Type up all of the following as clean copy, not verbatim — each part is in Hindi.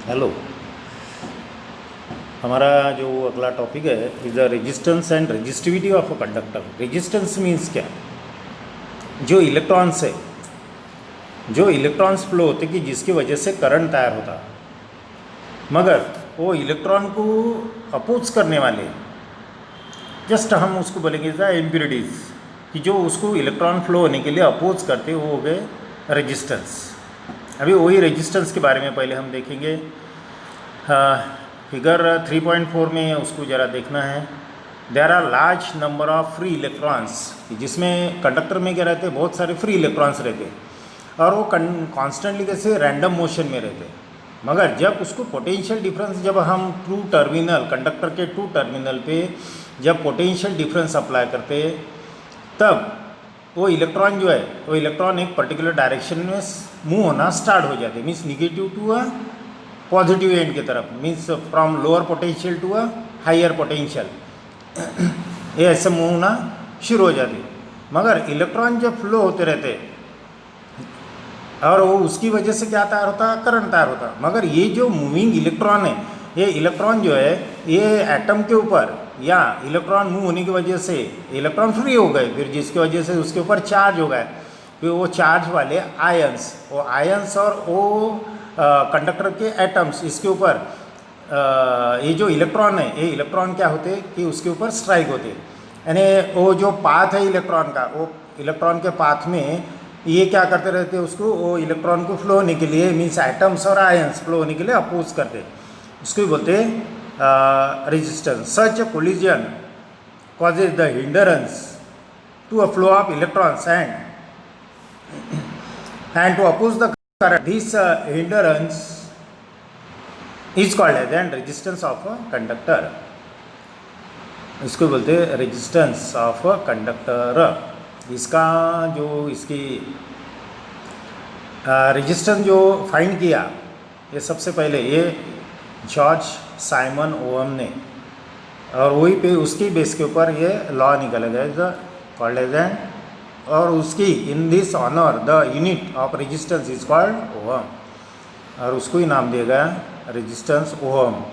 हेलो। हमारा जो अगला टॉपिक है is the resistance and resistivity of a conductor. Resistance means क्या? जो इलेक्ट्रॉन्स है, जो इलेक्ट्रॉन्स फ्लो होते कि जिसकी वजह से करंट तैयार होता, मगर वो इलेक्ट्रॉन को अपोज करने वाले, जस्ट हम उसको बोलेंगे द इम्प्योरिटीज़, कि जो उसको इलेक्ट्रॉन फ्लो होने के लिए अपोज करते वो हो गए रेजिस्टेंस। अभी वही रेजिस्टेंस के बारे में पहले हम देखेंगे। फिगर 3.4 में उसको ज़रा देखना है। There are large number of free electrons, जिसमें कंडक्टर में क्या रहते हैं, बहुत सारे फ्री इलेक्ट्रॉन्स रहते हैं और वो कॉन्स्टेंटली कैसे रैंडम मोशन में रहते हैं। मगर जब उसको पोटेंशियल डिफरेंस, जब हम टू टर्मिनल, कंडक्टर के टू टर्मिनल पे जब पोटेंशियल डिफरेंस अप्लाई करते तब वो इलेक्ट्रॉन जो है, वो इलेक्ट्रॉन एक पर्टिकुलर डायरेक्शन में मूव होना स्टार्ट हो जाते, means negative to a positive end की तरफ, means from lower potential to a higher potential, ये ऐसे मूव होना शुरू हो जाती। मगर इलेक्ट्रॉन जब फ्लो होते रहते और वो उसकी वजह से क्या तैयार होता, करंट तैयार होता। मगर ये जो मूविंग इलेक्ट्रॉन है, ये इलेक्ट्रॉन जो है ये एटम के ऊपर, या इलेक्ट्रॉन मूव होने की वजह से इलेक्ट्रॉन फ्री हो गए, फिर जिसकी वजह से उसके ऊपर चार्ज हो गए, फिर वो चार्ज वाले आयंस, वो आयंस और वो कंडक्टर के एटम्स, इसके ऊपर ये जो इलेक्ट्रॉन है, ये इलेक्ट्रॉन क्या होते कि उसके ऊपर स्ट्राइक होते, यानी वो जो पाथ है इलेक्ट्रॉन का, वो इलेक्ट्रॉन के पाथ में ये क्या करते रहते हैं, उसको वो इलेक्ट्रॉन को फ्लो होने के लिए, मीन्स एटम्स और आयंस फ्लो होने के लिए अपोज करते, उसको बोलते हैं resistance. Such a collision causes the hindrance to a flow of electrons and to oppose the current. This hindrance is called as an resistance of a conductor. इसको बोलते हैं रेजिस्टेंस ऑफ अ कंडक्टर। इसका जो इसकी रेजिस्टेंस जो फाइंड किया, ये सबसे पहले ये जॉर्ज साइमन ओहम ने, और वही पे उसकी बेस के ऊपर ये लॉ निकला गया कॉल्ड एज एन, और उसकी in this honour the unit of resistance is called ohm, और उसको ही नाम दिया गया resistance ohm.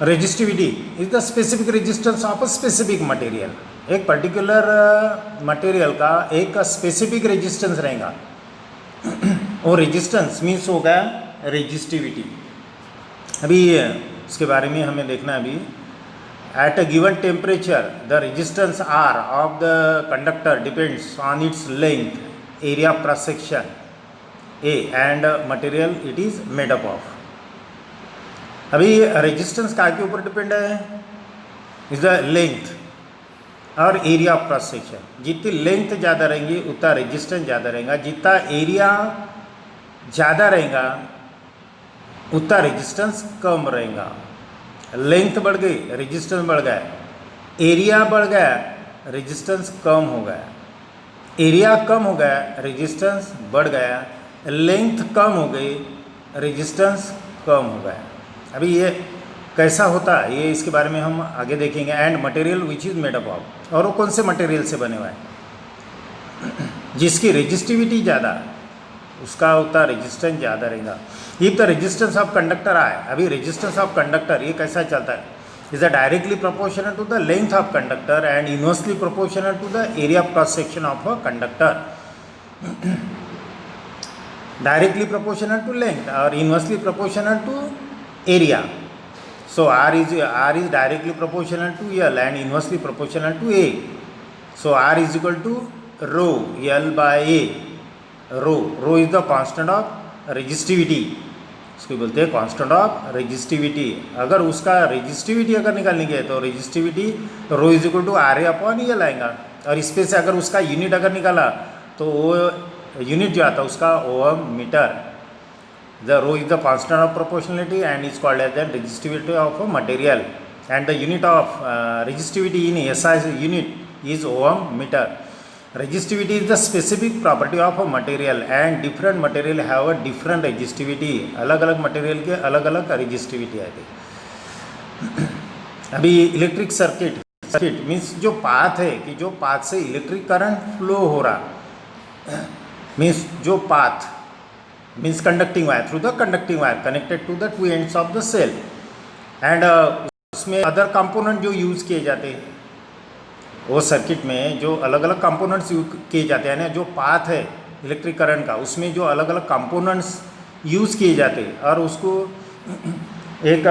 Resistivity is the specific resistance of a specific material. एक पर्टिकुलर मटेरियल का एक स्पेसिफिक रेजिस्टेंस रहेगा, और रेजिस्टेंस मीन्स होगा रेजिस्टिविटी। अभी इसके बारे में हमें देखना है। अभी at a given temperature the resistance R of the conductor depends on its length, area of cross section A and material it is made up of. अभी रेजिस्टेंस क्या के ऊपर डिपेंड है, इज द लेंथ और एरिया ऑफ क्रॉस सेक्शन। जितनी लेंथ ज़्यादा रहेंगी उतना रेजिस्टेंस ज़्यादा रहेगा, जितना एरिया ज़्यादा रहेगा उतना रेजिस्टेंस कम रहेगा। लेंथ बढ़ गई, रेजिस्टेंस बढ़ गया, एरिया बढ़ गया, रेजिस्टेंस कम हो गया, एरिया कम हो गया, रेजिस्टेंस बढ़ गया, लेंथ कम हो गई, रेजिस्टेंस कम हो गया। अभी ये कैसा होता है, ये इसके बारे में हम आगे देखेंगे। And material which is made up of, और वो कौन से मटेरियल से बने हुए हैं, जिसकी रेजिस्टिविटी ज़्यादा उसका उतना रेजिस्टेंस ज़्यादा रहेगा। If the resistance of conductor आए, अभी रेजिस्टेंस ऑफ कंडक्टर ये कैसा चलता है, is a directly proportional to the length of conductor and inversely proportional to the area of cross section of a conductor. Directly proportional to length और inversely proportional to area. So R is directly proportional to L and inversely proportional to A. So R is equal to rho L by A. Rho is the constant of resistivity. इसको बोलते हैं कांस्टेंट ऑफ रेजिस्टिविटी। अगर उसका रेजिस्टिविटी अगर निकालनी है तो resistivity rho is equal to R A upon L आएगा, और इस पे से अगर उसका यूनिट अगर निकाला तो वो यूनिट जो आता है उसका ओम metre. The rho is the constant of proportionality and is called as the resistivity of a material, and the unit of resistivity in SI unit is ohm meter. Resistivity is the specific property of a material and different material have a different resistivity. अलग अलग मटेरियल के अलग अलग रेजिस्टिविटी आती है। अभी इलेक्ट्रिक सर्किट मीन्स जो पाथ है, कि जो पाथ से इलेक्ट्रिक करंट फ्लो हो रहा, मीन्स जो path means conducting wire, through the conducting wire connected to the two ends of the cell. And उसमें अदर कंपोनेंट जो यूज़ किए जाते हैं, वो सर्किट में जो अलग अलग कंपोनेंट्स यूज किए जाते हैं ना, जो पाथ है इलेक्ट्रिक करंट का, उसमें जो अलग अलग कंपोनेंट्स यूज़ किए जाते हैं और उसको एक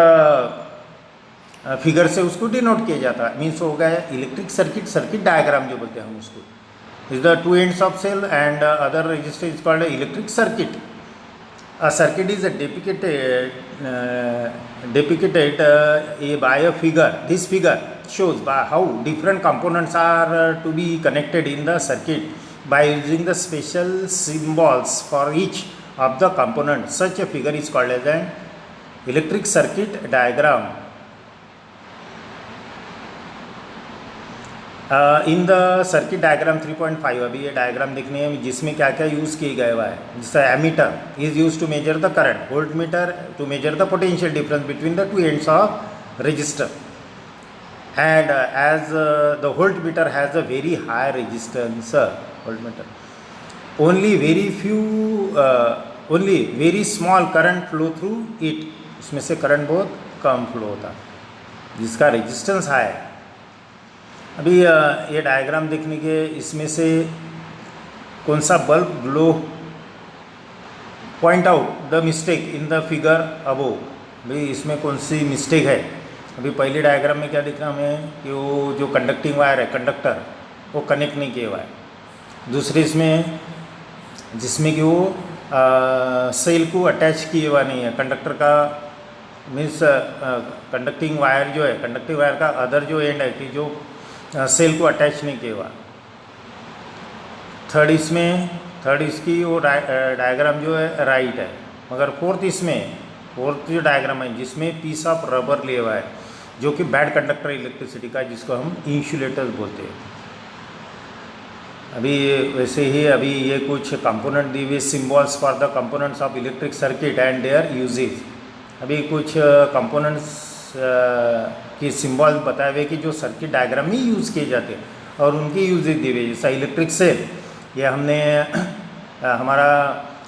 फिगर से उसको डिनोट किया जाता है। मीन्स हो गया इलेक्ट्रिक सर्किट, सर्किट डायग्राम जो बोलते हैं हम उसको, is the two ends of cell and other resistor is called electric circuit. A circuit is depicted by a figure. This figure shows by how different components are to be connected in the circuit by using the special symbols for each of the components. Such a figure is called as an electric circuit diagram. In the circuit diagram 3.5, अभी ये डायग्राम देखने हैं जिसमें क्या क्या यूज़ किए गए हुआ है। जैसे ammeter is use to measure the current, voltmeter to measure the potential difference between the two ends of resistor, and as the voltmeter has a very high resistance, voltmeter only very small current flow through it, इसमें से करंट बहुत कम फ्लो होता है जिसका रेजिस्टेंस हाई है। अभी ये डायग्राम देखने के इसमें से कौन सा bulb glow, point out the mistake in the figure above, भाई इसमें कौन सी मिस्टेक है। अभी पहले डायग्राम में क्या दिख रहा हमें कि वो जो कंडक्टिंग वायर है, कंडक्टर, वो कनेक्ट नहीं किया हुआ है। दूसरे इसमें जिसमें कि वो सेल को अटैच किए हुआ नहीं है, कंडक्टर का मीन्स कंडक्टिंग वायर जो है, कंडक्टिंग वायर का अदर जो एंड है कि जो सेल को अटैच नहीं किया हुआ। थर्ड इसकी वो डायग्राम जो है राइट है, मगर फोर्थ जो डायग्राम है जिसमें पीस ऑफ रबर लिया हुआ है जो कि बैड कंडक्टर इलेक्ट्रिसिटी का, जिसको हम इंसुलेटर्स बोलते हैं। अभी वैसे ही अभी ये कुछ कंपोनेंट दी हुए symbols for the components of electric circuit and their uses. अभी कुछ कंपोनेंट्स की सिंबल बताए हुए कि जो सर्किट डायग्राम में यूज़ किए जाते हैं और उनकी यूजेज दी हुई। जैसा इलेक्ट्रिक सेल, ये हमने हमारा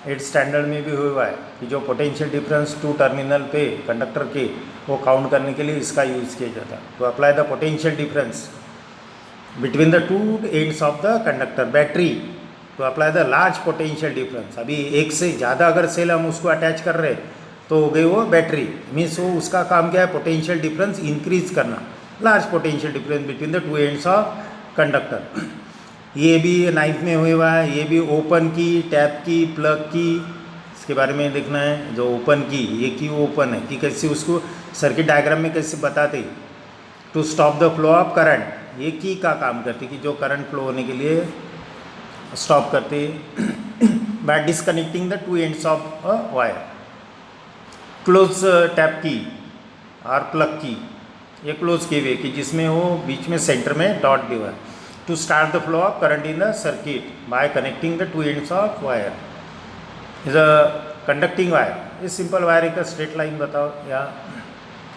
8th स्टैंडर्ड में भी हुआ है कि जो पोटेंशियल डिफरेंस टू टर्मिनल पे कंडक्टर के वो काउंट करने के लिए इसका यूज़ किया जाता है। तो apply the potential difference between the two ends of the conductor. Battery, तो apply the large potential difference. अभी एक से ज़्यादा अगर सेल हम उसको अटैच कर रहे तो हो गई वो बैटरी, मीन्स वो उसका काम क्या है, पोटेंशियल डिफरेंस इंक्रीज करना, large potential difference between the two ends of conductor. ये भी 9th में हुआ है। ये भी ओपन की, टैप की, प्लग की, इसके बारे में देखना है। जो ओपन की, ये की ओपन है कि कैसे उसको सर्किट डायग्राम में कैसे बताते, to stop the flow of current, ये की का काम करती कि जो करंट फ्लो होने के लिए स्टॉप करते by disconnecting the two ends of a wire. Close tap key और प्लग की, ये क्लोज किए हुए कि जिसमें वो बीच में सेंटर में डॉट दिया है। To start the flow of current in the circuit by connecting the two ends of wire is a conducting wire. ये सिंपल वायर एक स्ट्रेट लाइन बताओ, या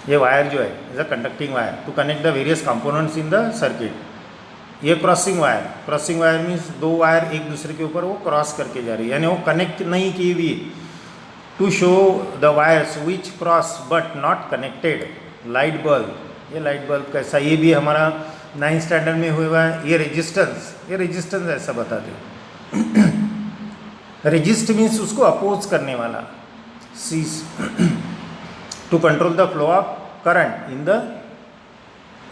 ये वायर जो है is a conducting wire to connect the various components in the circuit. ये क्रॉसिंग वायर मीन्स दो वायर एक दूसरे के ऊपर वो क्रॉस करके जा रही है, यानी वो कनेक्ट नहीं की हुई। To show the wires which cross but not connected. Light bulb, ये लाइट बल्ब कैसा, ये भी हमारा 9th स्टैंडर्ड में हुआ है। ये रेजिस्टेंस ऐसा बताते हैं। रेजिस्ट मीन्स उसको अपोज करने वाला, sees to control the flow of current in the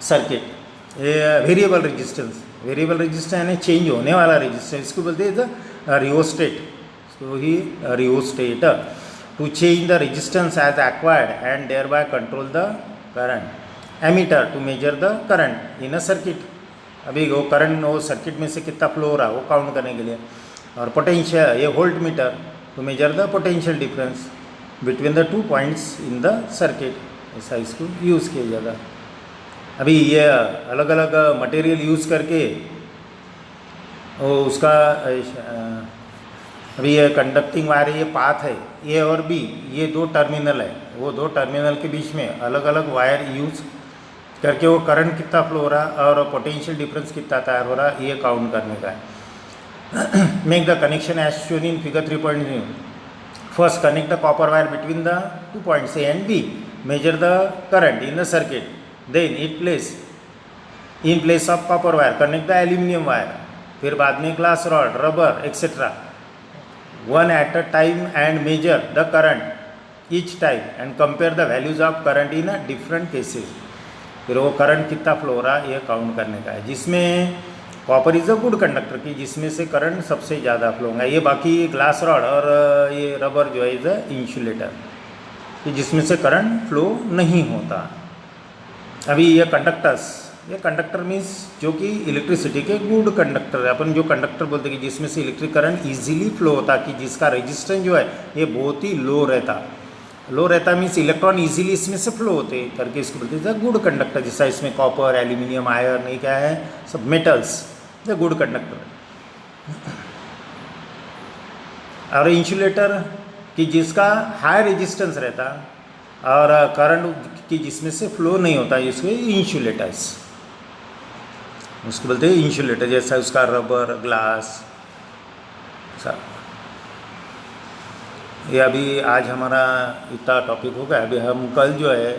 circuit. ये वेरिएबल रेजिस्टेंस यानी चेंज होने वाला रेजिस्टेंस, इसको बोलते हैं रियोस्टेट। इसको ही rheostat to change the resistance as acquired and thereby control the current. Ammeter to measure the current in a circuit, अभी वो करंट वो सर्किट में से कितना फ्लो हो रहा है वो काउंट करने के लिए। और पोटेंशियल, ये voltmeter to measure the potential difference between the two points in the circuit, ऐसा इसको यूज़ किया जाता है। अभी ये अलग अलग मटेरियल यूज़ करके वो उसका अभी ये कंडक्टिंग वायर, ये पाथ है, ये और भी ये दो टर्मिनल है, वो दो टर्मिनल के बीच में अलग अलग वायर यूज़ करके वो करंट कितना फ्लो हो रहा है और पोटेंशियल डिफरेंस कितना तैयार हो रहा है ये काउंट करने का है। Make the connection as shown in figure 3.0। First, connect the copper wire between the 2 points A and B. Measure the current in the circuit. Then in place of copper wire, connect the aluminum wire. फिर बाद में glass rod, rubber, etc. One at a time and measure the current each time and compare the values of current in a different cases. फिर वो करंट कितना फ्लो हो रहा है ये काउंट करने का है, जिसमें copper is a good conductor की जिसमें से करंट सबसे ज़्यादा फ्लो होगा। ये बाकी ग्लास रॉड और ये रबर जो है इज़ अ इंसुलेटर कि जिसमें से करंट फ्लो नहीं होता। अभी ये कंडक्टर मीन्स जो कि इलेक्ट्रिसिटी के गुड कंडक्टर है। अपन जो कंडक्टर बोलते हैं कि जिसमें से इलेक्ट्रिक करंट इजीली फ्लो होता, कि जिसका रेजिस्टेंस जो है ये बहुत ही लो रहता मीन्स इलेक्ट्रॉन इजीली इसमें से फ्लो होते करके इसको बोलते हैं गुड कंडक्टर। जैसा इसमें कॉपर, एल्यूमिनियम, आयरन, ये क्या है सब मेटल्स, ये गुड कंडक्टर। और इंसुलेटर कि जिसका हाई रेजिस्टेंस रहता और करंट की जिसमें से फ्लो नहीं होता, इसको इंसुलेटर्स उसको बोलते हैं इंसुलेटर। जैसा उसका रबर, ग्लास सब। ये अभी आज हमारा इतना टॉपिक होगा। अभी हम कल जो है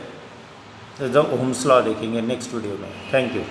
द ओम्स लॉ देखेंगे नेक्स्ट वीडियो में। Thank you.